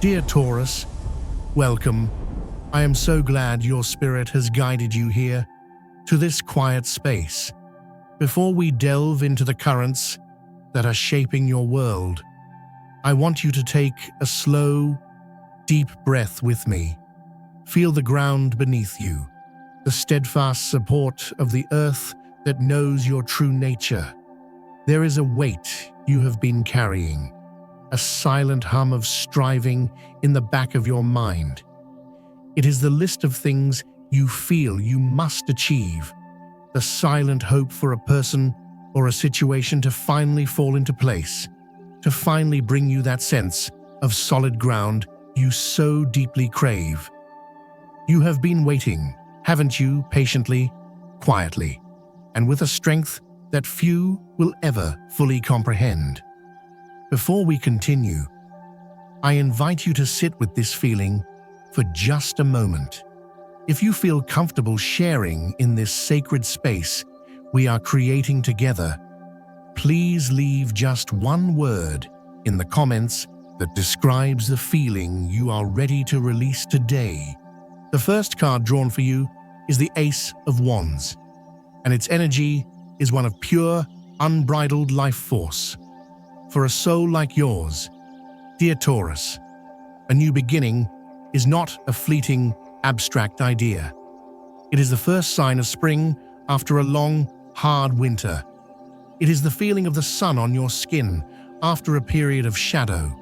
Dear Taurus, welcome. I am so glad your spirit has guided you here, to this quiet space. Before we delve into the currents that are shaping your world, I want you to take a slow, deep breath with me. Feel the ground beneath you, the steadfast support of the earth that knows your true nature. There is a weight you have been carrying, a silent hum of striving in the back of your mind. It is the list of things you feel you must achieve, the silent hope for a person or a situation to finally fall into place, to finally bring you that sense of solid ground you so deeply crave. You have been waiting, haven't you, patiently, quietly, and with a strength that few will ever fully comprehend. Before we continue, I invite you to sit with this feeling for just a moment. If you feel comfortable sharing in this sacred space we are creating together, please leave just one word in the comments that describes the feeling you are ready to release today. The first card drawn for you is the Ace of Wands, and its energy is one of pure, unbridled life force. For a soul like yours, dear Taurus, a new beginning is not a fleeting, abstract idea. It is the first sign of spring after a long, hard winter. It is the feeling of the sun on your skin after a period of shadow.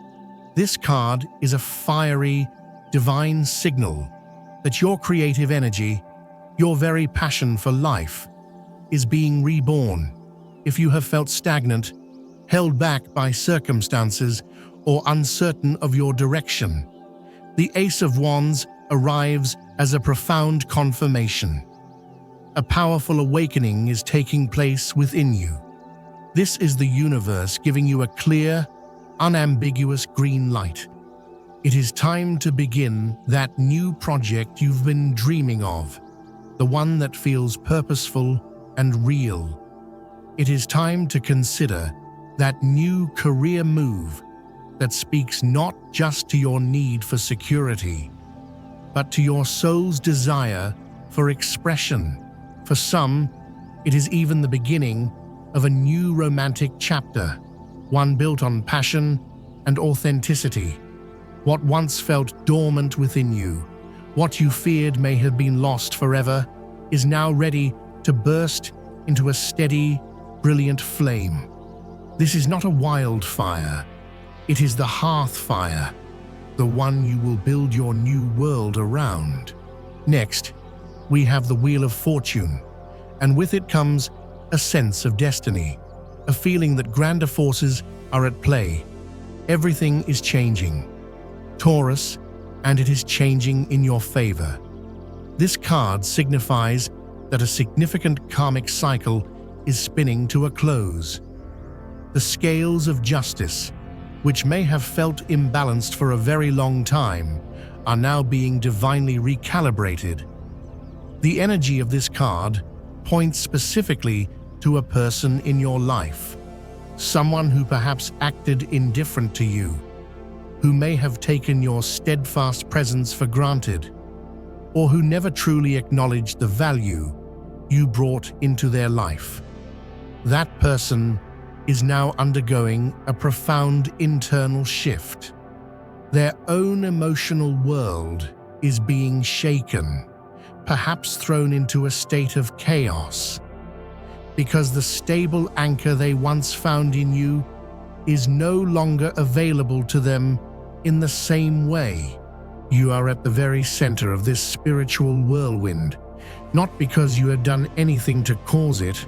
This card is a fiery, divine signal that your creative energy, your very passion for life, is being reborn. If you have felt stagnant, held back by circumstances, or uncertain of your direction, the Ace of Wands arrives as a profound confirmation. A powerful awakening is taking place within you. This is the universe giving you a clear, unambiguous green light. It is time to begin that new project you've been dreaming of, the one that feels purposeful and real. It is time to consider that new career move that speaks not just to your need for security, but to your soul's desire for expression. For some, it is even the beginning of a new romantic chapter, one built on passion and authenticity. What once felt dormant within you, what you feared may have been lost forever, is now ready to burst into a steady, brilliant flame. This is not a wildfire. It is the hearth fire, the one you will build your new world around. Next, we have the Wheel of Fortune, and with it comes a sense of destiny, a feeling that grander forces are at play. Everything is changing, Taurus, and it is changing in your favor. This card signifies that a significant karmic cycle is spinning to a close. The scales of justice, which may have felt imbalanced for a very long time, are now being divinely recalibrated. The energy of this card points specifically to a person in your life, someone who perhaps acted indifferent to you, who may have taken your steadfast presence for granted, or who never truly acknowledged the value you brought into their life. That person is now undergoing a profound internal shift. Their own emotional world is being shaken, perhaps thrown into a state of chaos, because the stable anchor they once found in you is no longer available to them in the same way. You are at the very center of this spiritual whirlwind, not because you had done anything to cause it,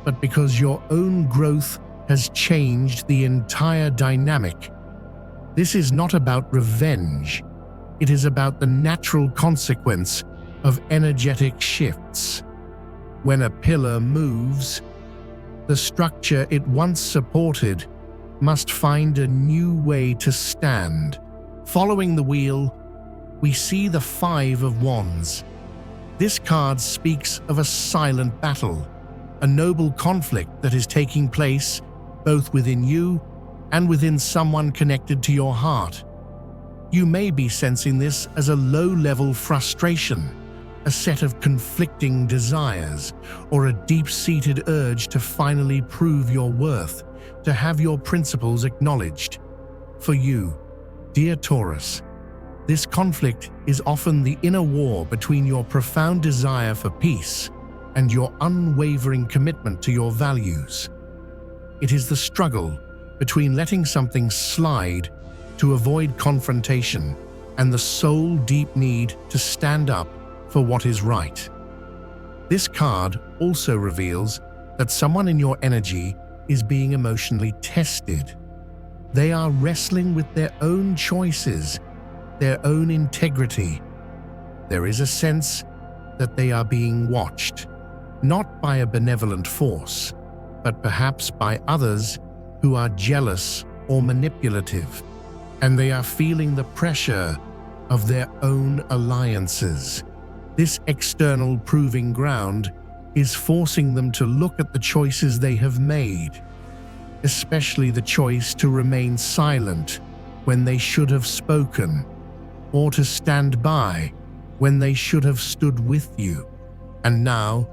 but because your own growth has changed the entire dynamic. This is not about revenge. It is about the natural consequence of energetic shifts. When a pillar moves, the structure it once supported must find a new way to stand. Following the wheel, we see the Five of Wands. This card speaks of a silent battle, a noble conflict that is taking place both within you and within someone connected to your heart. You may be sensing this as a low-level frustration, a set of conflicting desires, or a deep-seated urge to finally prove your worth, to have your principles acknowledged. For you, dear Taurus, this conflict is often the inner war between your profound desire for peace and your unwavering commitment to your values. It is the struggle between letting something slide to avoid confrontation and the soul-deep need to stand up for what is right. This card also reveals that someone in your energy is being emotionally tested. They are wrestling with their own choices, their own integrity. There is a sense that they are being watched, not by a benevolent force, but perhaps by others who are jealous or manipulative, and they are feeling the pressure of their own alliances. This external proving ground is forcing them to look at the choices they have made, especially the choice to remain silent when they should have spoken, or to stand by when they should have stood with you. And now,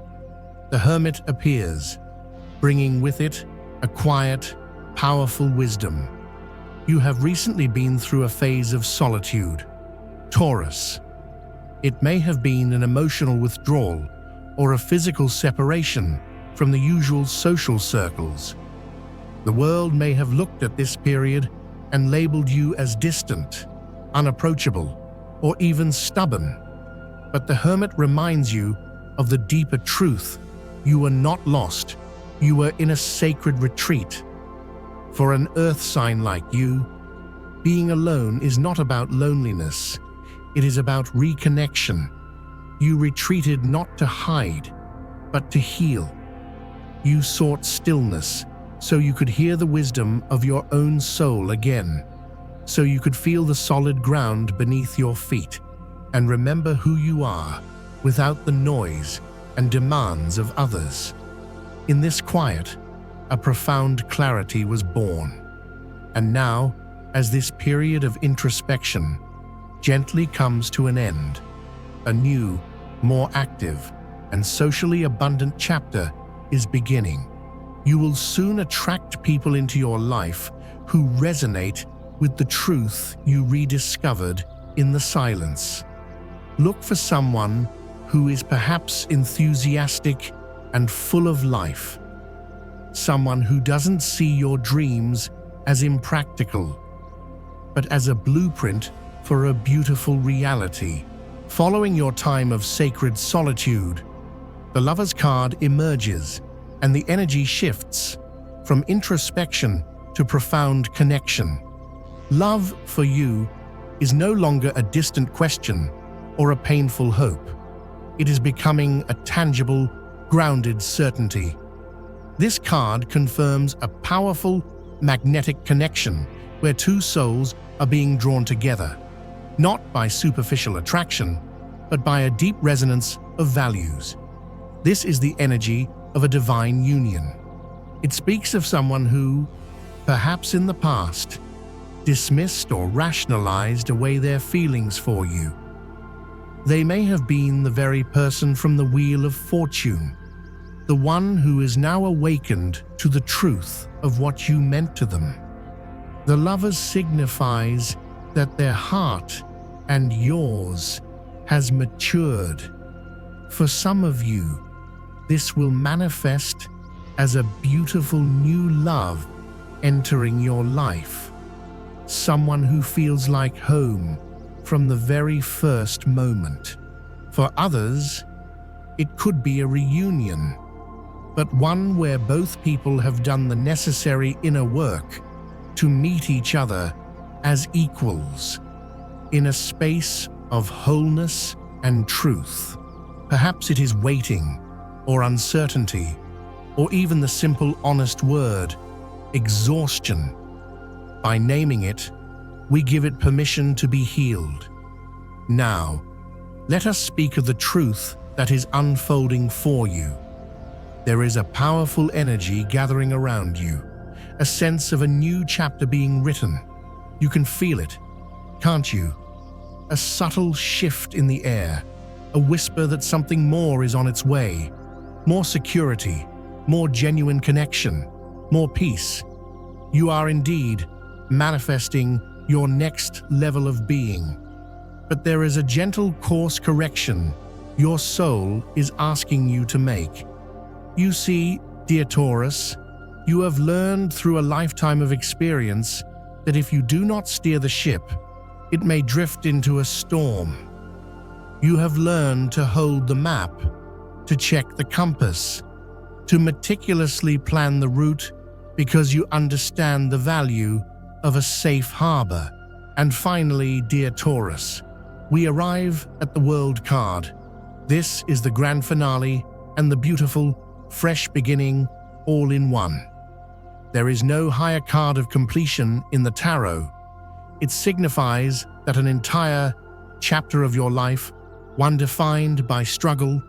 the Hermit appears, bringing with it a quiet, powerful wisdom. You have recently been through a phase of solitude, Taurus. It may have been an emotional withdrawal or a physical separation from the usual social circles. The world may have looked at this period and labeled you as distant, unapproachable, or even stubborn. But the Hermit reminds you of the deeper truth. You are not lost. You are in a sacred retreat. For an earth sign like you, being alone is not about loneliness. It is about reconnection. You retreated not to hide, but to heal. You sought stillness so you could hear the wisdom of your own soul again, so you could feel the solid ground beneath your feet and remember who you are without the noise and demands of others. In this quiet, a profound clarity was born. And now, as this period of introspection gently comes to an end, a new, more active, and socially abundant chapter is beginning. You will soon attract people into your life who resonate with the truth you rediscovered in the silence. Look for someone who is perhaps enthusiastic and full of life. Someone who doesn't see your dreams as impractical, but as a blueprint for a beautiful reality. Following your time of sacred solitude, the Lover's card emerges and the energy shifts from introspection to profound connection. Love for you is no longer a distant question or a painful hope. It is becoming a tangible, grounded certainty. This card confirms a powerful, magnetic connection where two souls are being drawn together, not by superficial attraction, but by a deep resonance of values. This is the energy of a divine union. It speaks of someone who, perhaps in the past, dismissed or rationalized away their feelings for you. They may have been the very person from the Wheel of Fortune, the one who is now awakened to the truth of what you meant to them. The Lovers signifies that their heart and yours has matured. For some of you, this will manifest as a beautiful new love entering your life. Someone who feels like home from the very first moment. For others, it could be a reunion, but one where both people have done the necessary inner work to meet each other as equals, in a space of wholeness and truth. Perhaps it is waiting, or uncertainty, or even the simple honest word, exhaustion. By naming it, we give it permission to be healed. Now, let us speak of the truth that is unfolding for you. There is a powerful energy gathering around you, a sense of a new chapter being written. You can feel it. can't you? A subtle shift in the air, a whisper that something more is on its way. More security, more genuine connection, more peace. You are indeed manifesting your next level of being. But there is a gentle course correction your soul is asking you to make. You see, dear Taurus, you have learned through a lifetime of experience that if you do not steer the ship, it may drift into a storm. You have learned to hold the map, to check the compass, to meticulously plan the route because you understand the value of a safe harbor. And finally, dear Taurus, we arrive at the World card. This is the grand finale and the beautiful, fresh beginning all in one. There is no higher card of completion in the tarot. It signifies that an entire chapter of your life, one defined by struggle,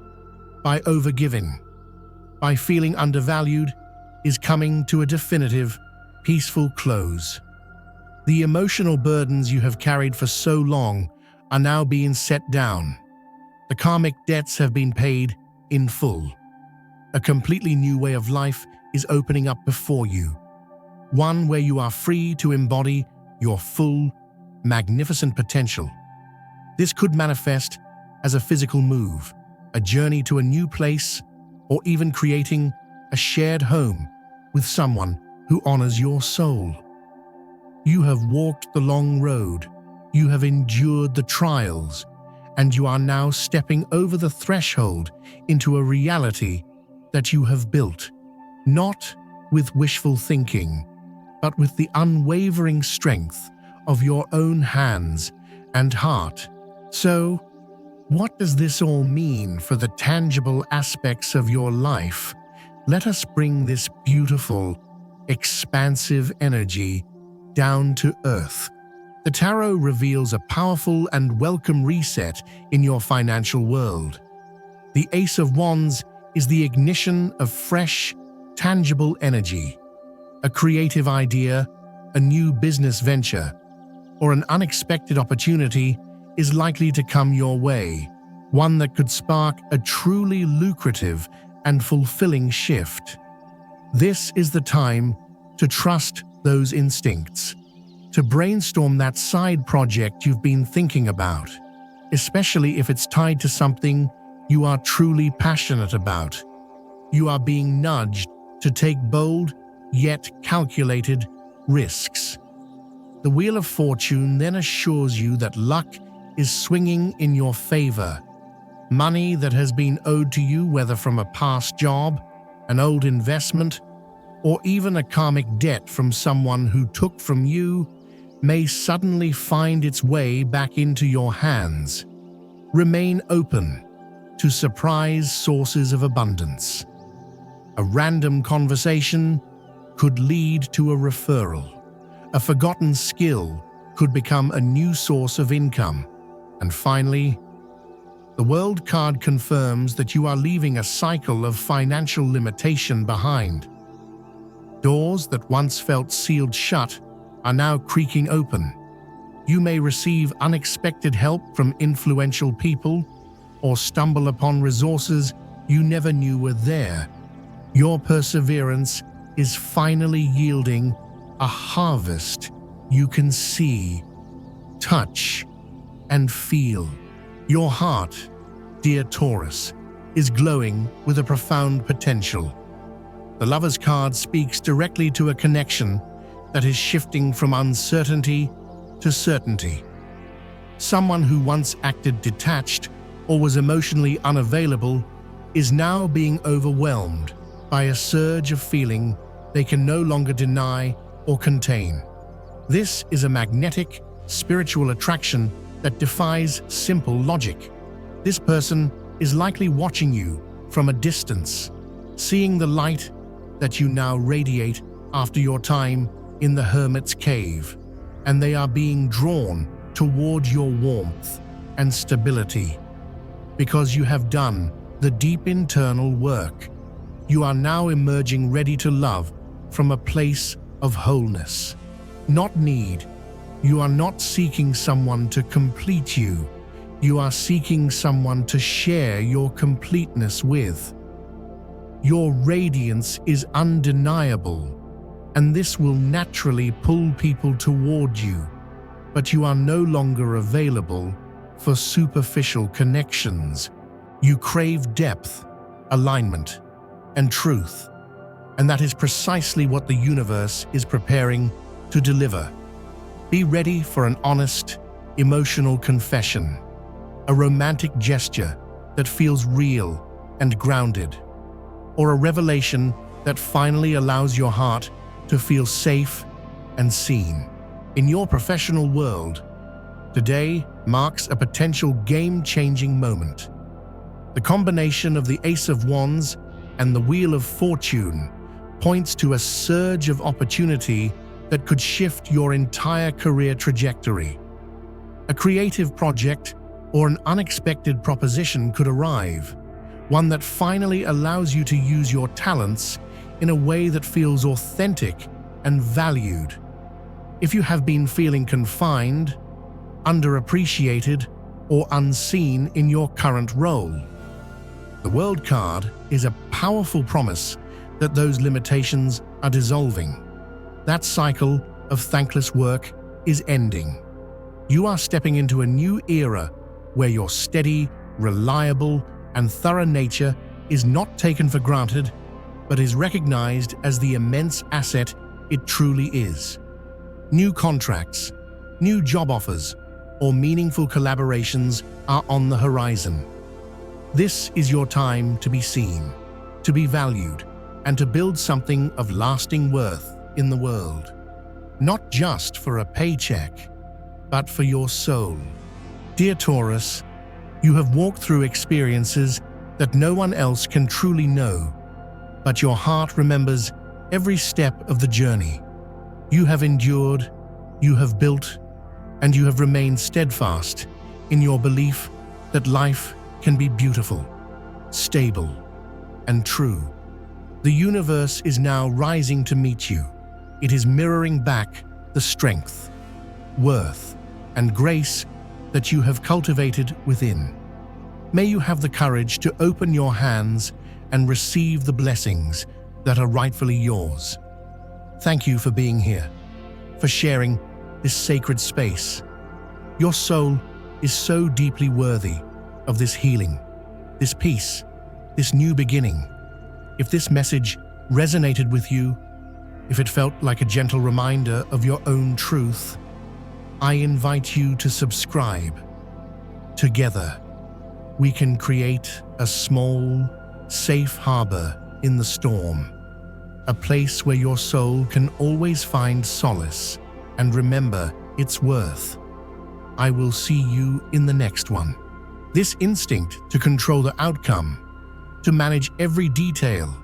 by overgiving, by feeling undervalued, is coming to a definitive, peaceful close. The emotional burdens you have carried for so long are now being set down. The karmic debts have been paid in full. A completely new way of life is opening up before you. One where you are free to embody your full, magnificent potential. This could manifest as a physical move, a journey to a new place, or even creating a shared home with someone who honors your soul. You have walked the long road, you have endured the trials, and you are now stepping over the threshold into a reality that you have built, not with wishful thinking, but with the unwavering strength of your own hands and heart. So, what does this all mean for the tangible aspects of your life? Let us bring this beautiful, expansive energy down to earth. The tarot reveals a powerful and welcome reset in your financial world. The Ace of Wands is the ignition of fresh, tangible energy. A creative idea, a new business venture, or an unexpected opportunity is likely to come your way, one that could spark a truly lucrative and fulfilling shift. This is the time to trust those instincts, to brainstorm that side project you've been thinking about, especially if it's tied to something you are truly passionate about. You are being nudged to take bold, yet calculated risks. The Wheel of Fortune then assures you that luck is swinging in your favor. Money that has been owed to you, whether from a past job, an old investment, or even a karmic debt from someone who took from you, may suddenly find its way back into your hands. Remain open to surprise sources of abundance. A random conversation could lead to a referral. A forgotten skill could become a new source of income. And finally, the World card confirms that you are leaving a cycle of financial limitation behind. Doors that once felt sealed shut are now creaking open. You may receive unexpected help from influential people or stumble upon resources you never knew were there. Your perseverance is finally yielding a harvest you can see, touch, and feel. Your heart, dear Taurus, is glowing with a profound potential. The Lover's card speaks directly to a connection that is shifting from uncertainty to certainty. Someone who once acted detached or was emotionally unavailable is now being overwhelmed by a surge of feeling they can no longer deny or contain. This is a magnetic, spiritual attraction that defies simple logic. This person is likely watching you from a distance, seeing the light that you now radiate after your time in the hermit's cave, and they are being drawn toward your warmth and stability. Because you have done the deep internal work, you are now emerging ready to love from a place of wholeness, not need, You are not seeking someone to complete you. You are seeking someone to share your completeness with. Your radiance is undeniable, and this will naturally pull people toward you, but you are no longer available for superficial connections. You crave depth, alignment, and truth, and that is precisely what the universe is preparing to deliver. Be ready for an honest, emotional confession, a romantic gesture that feels real and grounded, or a revelation that finally allows your heart to feel safe and seen. In your professional world, today marks a potential game-changing moment. The combination of the Ace of Wands and the Wheel of Fortune points to a surge of opportunity that could shift your entire career trajectory. A creative project or an unexpected proposition could arrive, one that finally allows you to use your talents in a way that feels authentic and valued. If you have been feeling confined, underappreciated, or unseen in your current role, the World card is a powerful promise that those limitations are dissolving. That cycle of thankless work is ending. You are stepping into a new era where your steady, reliable, and thorough nature is not taken for granted, but is recognized as the immense asset it truly is. New contracts, new job offers, or meaningful collaborations are on the horizon. This is your time to be seen, to be valued, and to build something of lasting worth in the world. Not just for a paycheck, but for your soul. Dear Taurus, you have walked through experiences that no one else can truly know, but your heart remembers every step of the journey. You have endured, you have built, and you have remained steadfast in your belief that life can be beautiful, stable, and true. The universe is now rising to meet you. It is mirroring back the strength, worth, and grace that you have cultivated within. May you have the courage to open your hands and receive the blessings that are rightfully yours. Thank you for being here, for sharing this sacred space. Your soul is so deeply worthy of this healing, this peace, this new beginning. If this message resonated with you, if it felt like a gentle reminder of your own truth, I invite you to subscribe. Together, we can create a small, safe harbor in the storm, a place where your soul can always find solace and remember its worth. I will see you in the next one. This instinct to control the outcome, to manage every detail,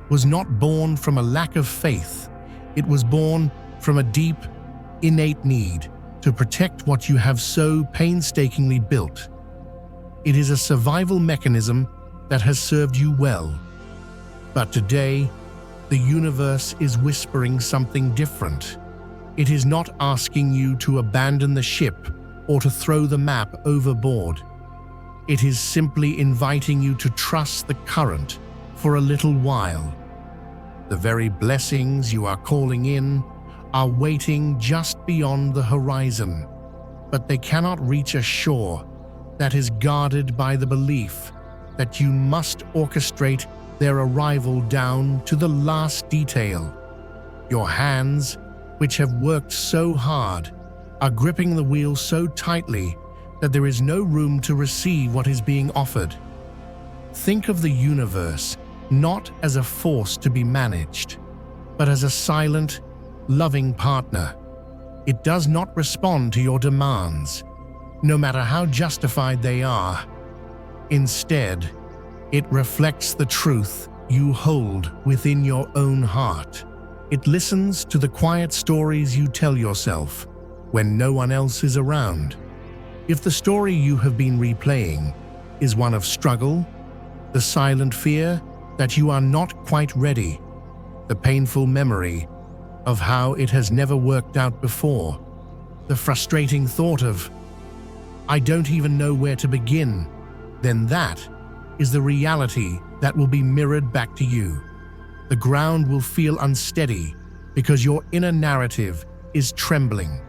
was not born from a lack of faith. It was born from a deep, innate need to protect what you have so painstakingly built. It is a survival mechanism that has served you well. But today, the universe is whispering something different. It is not asking you to abandon the ship or to throw the map overboard. It is simply inviting you to trust the current for a little while. The very blessings you are calling in are waiting just beyond the horizon, but they cannot reach a shore that is guarded by the belief that you must orchestrate their arrival down to the last detail. Your hands, which have worked so hard, are gripping the wheel so tightly that there is no room to receive what is being offered. Think of the universe not as a force to be managed, but as a silent, loving partner. It does not respond to your demands, no matter how justified they are. Instead, it reflects the truth you hold within your own heart. It listens to the quiet stories you tell yourself when no one else is around. If the story you have been replaying is one of struggle, the silent fear that you are not quite ready, the painful memory of how it has never worked out before, the frustrating thought of, "I don't even know where to begin," then that is the reality that will be mirrored back to you. The ground will feel unsteady because your inner narrative is trembling.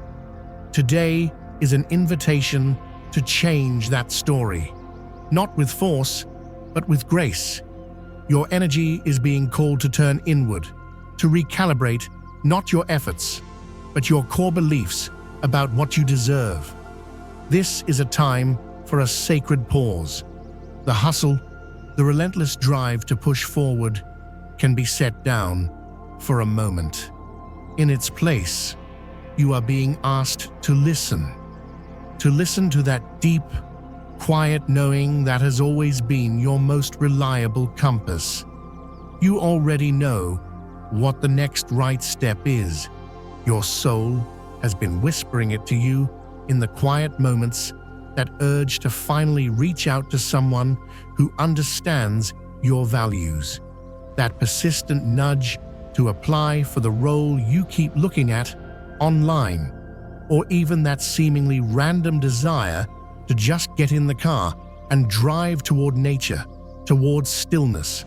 Today is an invitation to change that story, not with force, but with grace. Your energy is being called to turn inward, to recalibrate not your efforts, but your core beliefs about what you deserve. This is a time for a sacred pause. The hustle, the relentless drive to push forward can be set down for a moment. In its place, you are being asked to listen to that deep, quiet knowing that has always been your most reliable compass. You already know what the next right step is. Your soul has been whispering it to you in the quiet moments, that urge to finally reach out to someone who understands your values, that persistent nudge to apply for the role you keep looking at online, or even that seemingly random desire to just get in the car and drive toward nature, towards stillness.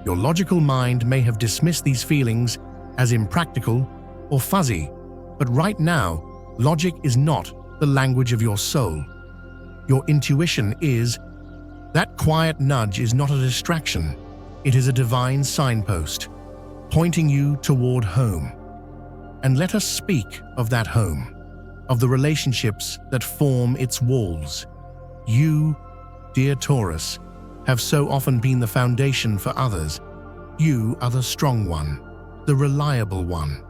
Your logical mind may have dismissed these feelings as impractical or fuzzy, but right now, logic is not the language of your soul. Your intuition is. That quiet nudge is not a distraction. It is a divine signpost, pointing you toward home. And let us speak of that home, of the relationships that form its walls. You, dear Taurus, have so often been the foundation for others. You are the strong one, the reliable one,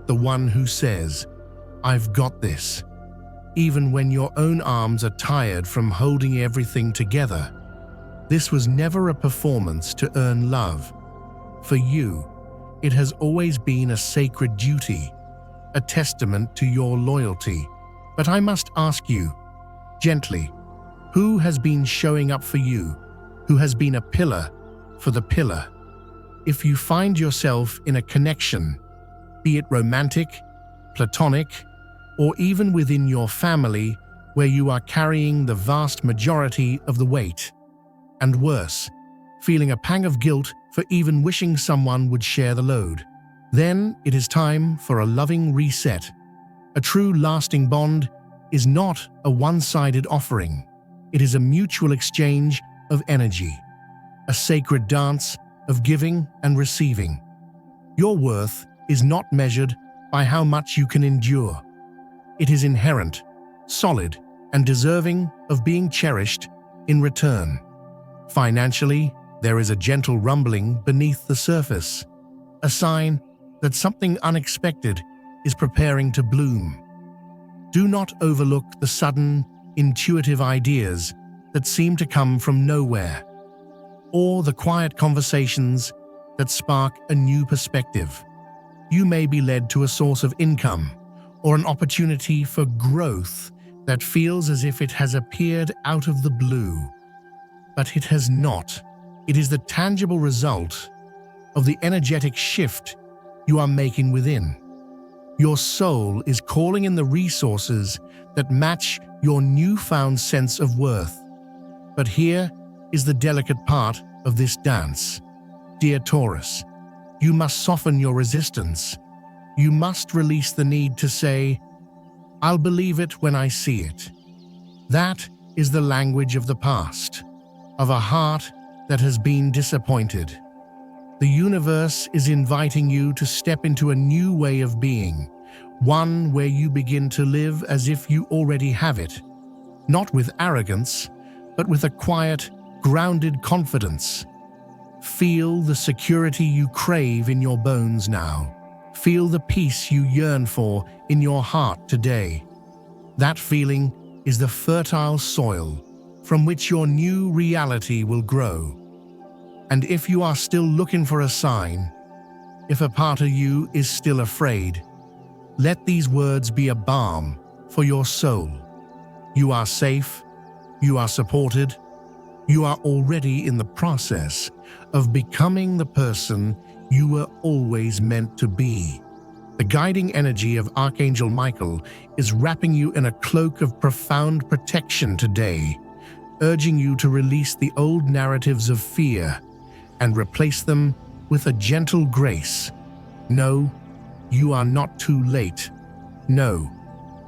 the one who says, "I've got this," even when your own arms are tired from holding everything together. This was never a performance to earn love. For you, it has always been a sacred duty, a testament to your loyalty. But I must ask you, gently, who has been showing up for you? Who has been a pillar for the pillar? If you find yourself in a connection, be it romantic, platonic, or even within your family, where you are carrying the vast majority of the weight, and worse, feeling a pang of guilt for even wishing someone would share the load, then it is time for a loving reset. A true lasting bond is not a one-sided offering. It is a mutual exchange of energy, a sacred dance of giving and receiving. Your worth is not measured by how much you can endure. It is inherent, solid, and deserving of being cherished in return. Financially, there is a gentle rumbling beneath the surface, a sign that something unexpected is preparing to bloom. Do not overlook the sudden, intuitive ideas that seem to come from nowhere, or the quiet conversations that spark a new perspective. You may be led to a source of income or an opportunity for growth that feels as if it has appeared out of the blue. But it has not. It is the tangible result of the energetic shift you are making within. Your soul is calling in the resources that match your newfound sense of worth. But here is the delicate part of this dance. Dear Taurus, you must soften your resistance. You must release the need to say, "I'll believe it when I see it." That is the language of the past, of a heart that has been disappointed. The universe is inviting you to step into a new way of being, one where you begin to live as if you already have it, not with arrogance, but with a quiet, grounded confidence. Feel the security you crave in your bones now. Feel the peace you yearn for in your heart today. That feeling is the fertile soil from which your new reality will grow. And if you are still looking for a sign, if a part of you is still afraid, let these words be a balm for your soul. You are safe, you are supported, you are already in the process of becoming the person you were always meant to be. The guiding energy of Archangel Michael is wrapping you in a cloak of profound protection today, urging you to release the old narratives of fear and replace them with a gentle grace. No, you are not too late. No,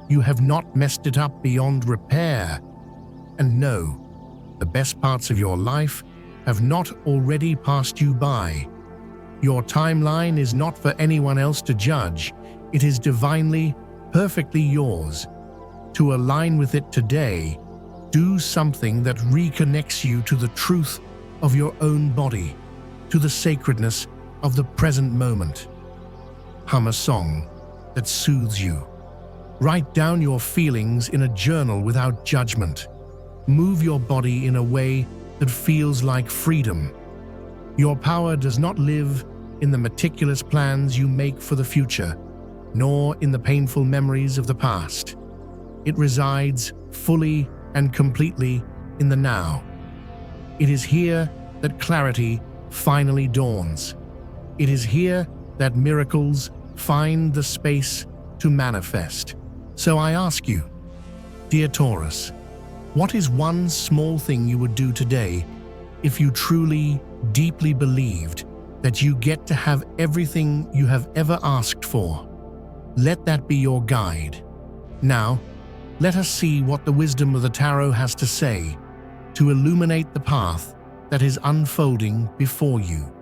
you have not messed it up beyond repair. And no, the best parts of your life have not already passed you by. Your timeline is not for anyone else to judge. It is divinely, perfectly yours. To align with it today, do something that reconnects you to the truth of your own body, to the sacredness of the present moment. Hum a song that soothes you. Write down your feelings in a journal without judgment. Move your body in a way that feels like freedom. Your power does not live in the meticulous plans you make for the future, nor in the painful memories of the past. It resides fully and completely in the now. It is here that clarity finally dawns. It is here that miracles find the space to manifest. So I ask you, dear Taurus, what is one small thing you would do today if you truly, deeply believed that you get to have everything you have ever asked for? Let that be your guide. Now, let us see what the wisdom of the tarot has to say to illuminate the path that is unfolding before you.